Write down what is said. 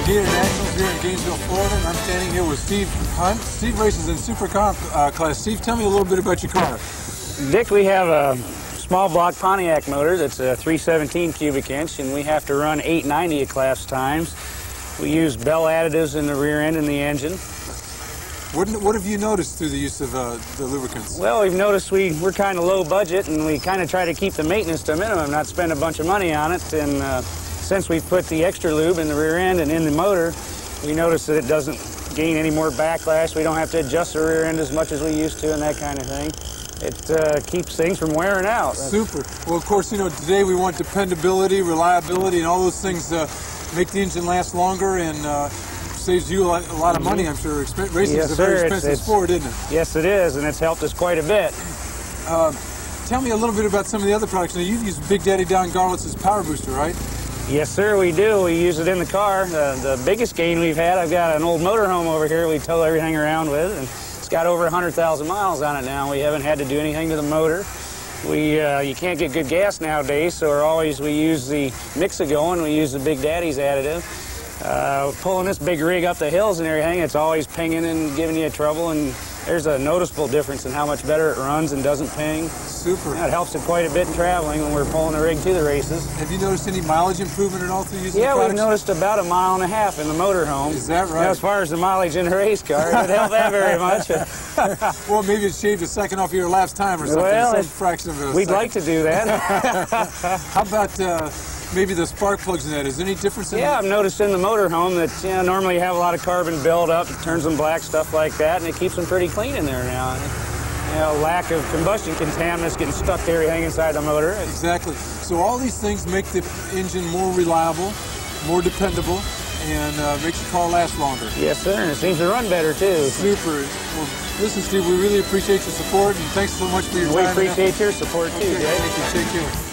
Gator Nationals here in Gainesville, Florida, and I'm standing here with Steve Hunt. Steve races in Super Comp class. Steve, tell me a little bit about your car. Dick, we have a small block Pontiac motor that's a 317 cubic inch, and we have to run 890 at class times. We use Bell additives in the rear end and the engine. What have you noticed through the use of the lubricants? Well, we've noticed we're kind of low budget, and we kind of try to keep the maintenance to a minimum, not spend a bunch of money on it. And since we've put the extra lube in the rear end and in the motor, we notice that it doesn't gain any more backlash. We don't have to adjust the rear end as much as we used to and that kind of thing. It keeps things from wearing out. Super. Well, of course, you know, today we want dependability, reliability, and all those things make the engine last longer and saves you a lot of money, I'm sure. Racing is a very expensive sport, isn't it? Yes, it is, and it's helped us quite a bit. Tell me a little bit about some of the other products. Now, you've used Big Daddy Don Garlitz's power booster, right? Yes, sir, we do. We use it in the car. The biggest gain we've had, I've got an old motorhome over here we tow everything around with, and it's got over 100,000 miles on it now. We haven't had to do anything to the motor. You can't get good gas nowadays, so we use the Mix-A-Go, and we use the Big Daddy's additive. Pulling this big rig up the hills and everything, it's always pinging and giving you trouble, and there's a noticeable difference in how much better it runs and doesn't ping. Super. It helps it quite a bit in traveling when we're pulling the rig to the races. Have you noticed any mileage improvement at all through using the products? Yeah, we've noticed about 1.5 miles in the motorhome. Is that right? Now, as far as the mileage in a race car, it doesn't help that very much. Well, maybe it shaved a second off your last time or something. Well, some fraction of a we'd second. like to do that. How about maybe the spark plugs in that? Is there any difference in I've noticed in the motorhome that normally you have a lot of carbon buildup, it turns them black, stuff like that, and it keeps them pretty clean in there now. Lack of combustion contaminants getting stuck to everything inside the motor. Exactly. So all these things make the engine more reliable, more dependable, and makes the car last longer. Yes, sir, and it seems to run better, too. Super. Well, listen, Steve, we really appreciate your support, and thanks so much for your time. We appreciate your support, too, Jay. Thank you. Take care.